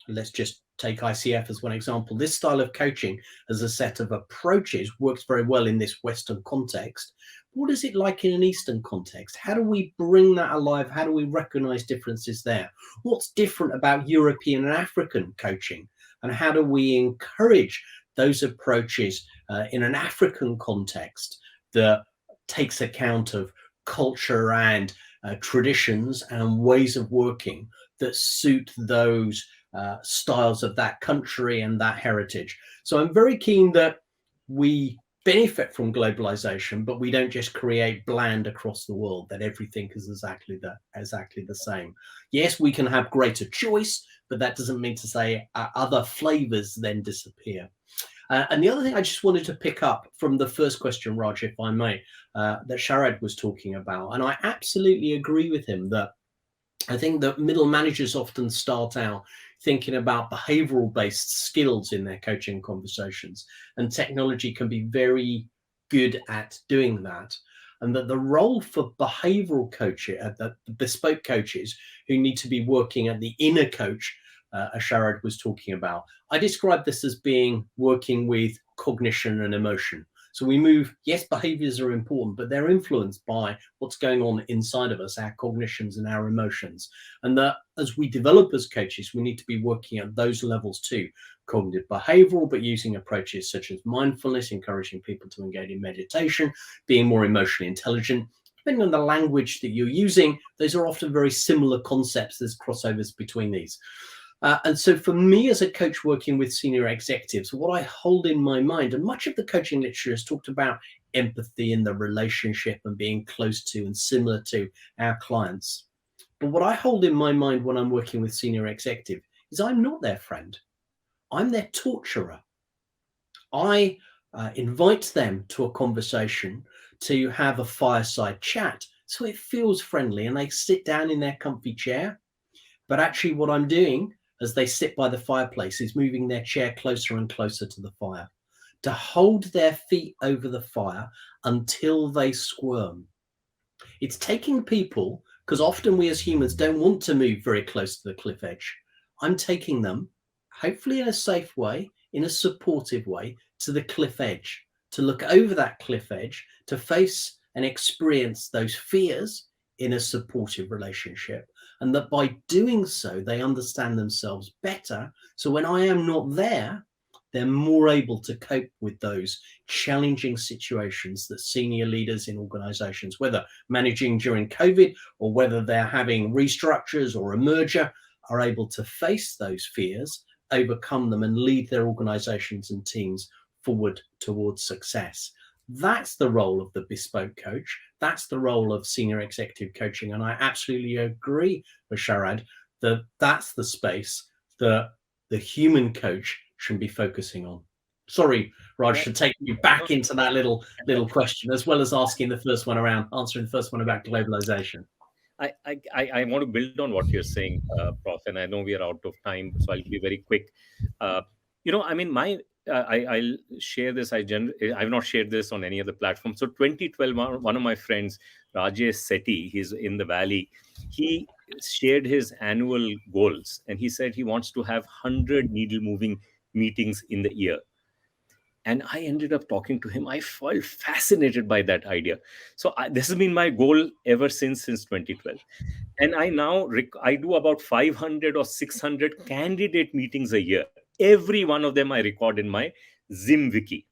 let's just take ICF as one example, this style of coaching as a set of approaches works very well in this Western context. What is it like in an Eastern context? How do we bring that alive? How do we recognize differences there? What's different about European and African coaching? And how do we encourage those approaches in an African context that takes account of culture and traditions and ways of working that suit those styles of that country and that heritage? So I'm very keen that we benefit from globalization, but we don't just create bland across the world, that everything is exactly the same. Yes, we can have greater choice, but that doesn't mean to say other flavors then disappear. And the other thing I just wanted to pick up from the first question, Raj, if I may, that Sharath was talking about, and I absolutely agree with him that I think that middle managers often start out thinking about behavioral-based skills in their coaching conversations, and technology can be very good at doing that. And that the role for behavioral coaches, the bespoke coaches who need to be working at the inner coach, as Sharath was talking about, I describe this as being working with cognition and emotion. So we move, yes, behaviors are important, but they're influenced by what's going on inside of us, our cognitions and our emotions. And that as we develop as coaches, we need to be working at those levels too, cognitive behavioral, but using approaches such as mindfulness, encouraging people to engage in meditation, being more emotionally intelligent. Depending on the language that you're using, those are often very similar concepts. There's crossovers between these. And so for me as a coach working with senior executives, what I hold in my mind, and much of the coaching literature has talked about empathy and the relationship and being close to and similar to our clients. But what I hold in my mind when I'm working with senior executive is I'm not their friend. I'm their torturer. I invite them to a conversation to have a fireside chat so it feels friendly and they sit down in their comfy chair. But actually what I'm doing as they sit by the fireplace is moving their chair closer and closer to the fire, to hold their feet over the fire until they squirm. It's taking people, because often we as humans don't want to move very close to the cliff edge. I'm taking them, hopefully in a safe way, in a supportive way, to the cliff edge, to look over that cliff edge, to face and experience those fears in a supportive relationship. And that by doing so, they understand themselves better. So when I am not there, they're more able to cope with those challenging situations that senior leaders in organizations, whether managing during COVID or whether they're having restructures or a merger, are able to face those fears, overcome them, and lead their organizations and teams forward towards success. That's the role of the bespoke coach. That's the role of senior executive coaching. And I absolutely agree with Sharath that that's the space that the human coach should be focusing on. Sorry, Raj, to take you back into that little question, as well as answering the first one about globalization. I want to build on what you're saying, Prof, and I know we are out of time, so I'll be very quick. I'll share this. I've not shared this on any other platform. So 2012, one of my friends, Rajesh Sethi, he's in the Valley, he shared his annual goals, and he said he wants to have 100 needle moving meetings in the year. And I ended up talking to him. I felt fascinated by that idea. So this has been my goal ever since 2012. And I now I do about 500 or 600 candidate meetings a year. Every one of them I record in my Zim Wiki,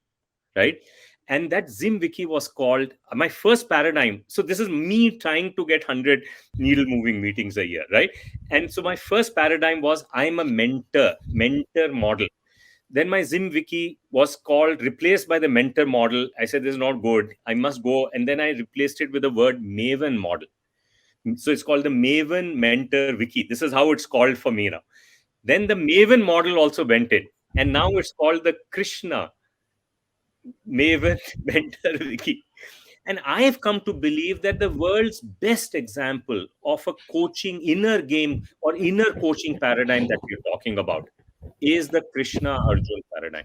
right? And that Zim Wiki was called my first paradigm. So this is me trying to get 100 needle moving meetings a year, right? And so my first paradigm was I'm a mentor model. Then my Zim wiki was replaced by the mentor model. I said, this is not good. I must go. And then I replaced it with the word Maven model. So it's called the Maven Mentor Wiki. This is how it's called for me now. Then the Maven model also went in. And now it's called the Krishna Maven Mentor Wiki. And I have come to believe that the world's best example of a coaching inner game or inner coaching paradigm that we're talking about is the Krishna Arjun paradigm.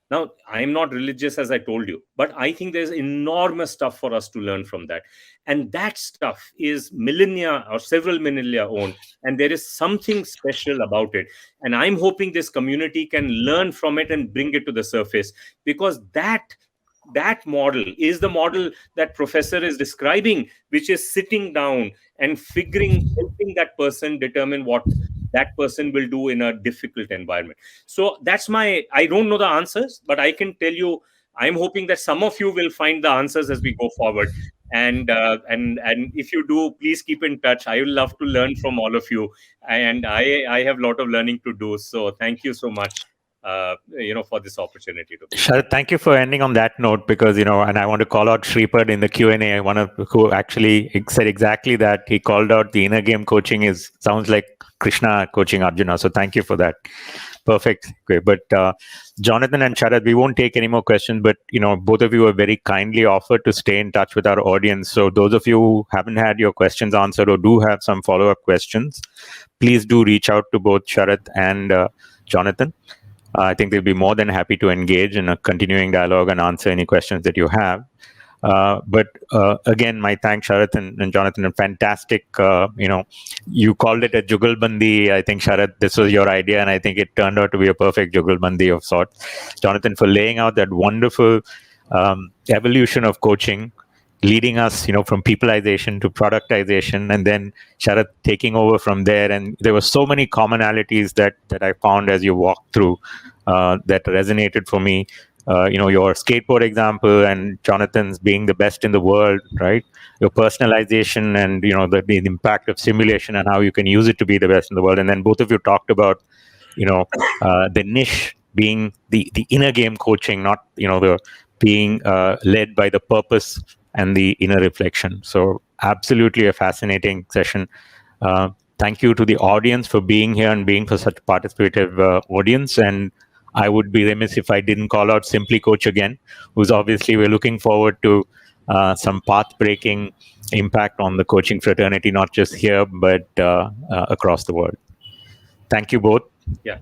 Now, I'm not religious, as I told you, but I think there's enormous stuff for us to learn from that. And that stuff is millennia or several millennia old. And there is something special about it. And I'm hoping this community can learn from it and bring it to the surface, because that model is the model that professor is describing, which is sitting down and helping that person determine what that person will do in a difficult environment. So I don't know the answers, but I can tell you, I'm hoping that some of you will find the answers as we go forward. And if you do, please keep in touch. I will love to learn from all of you. And I have a lot of learning to do. So thank you so much. For this opportunity to be. Sharath, thank you for ending on that note, because, and I want to call out Shripad in the Q&A, who actually said exactly that. He called out the inner game coaching sounds like Krishna coaching Arjuna. So thank you for that. Perfect. Okay. But Jonathan and Sharath, we won't take any more questions, but, both of you have very kindly offered to stay in touch with our audience. So those of you who haven't had your questions answered or do have some follow-up questions, please do reach out to both Sharath and Jonathan. I think they'll be more than happy to engage in a continuing dialogue and answer any questions that you have. But again, my thanks, Sharath and Jonathan. A fantastic, you called it a jugalbandi. I think, Sharath, this was your idea, and I think it turned out to be a perfect jugalbandi of sorts. Jonathan, for laying out that wonderful evolution of coaching, leading us, from peopleization to productization, and then Sharath taking over from there. And there were so many commonalities that I found as you walked through that resonated for me. Your skateboard example and Jonathan's being the best in the world, right? Your personalization and, the impact of simulation and how you can use it to be the best in the world. And then both of you talked about, the niche being the inner game coaching, not, the being led by the purpose and the inner reflection. So absolutely a fascinating session. Thank you to the audience for being here and being for such a participative audience. And I would be remiss if I didn't call out Simply Coach again, who's obviously, we're looking forward to some path-breaking impact on the coaching fraternity, not just here, but across the world. Thank you both. Yeah.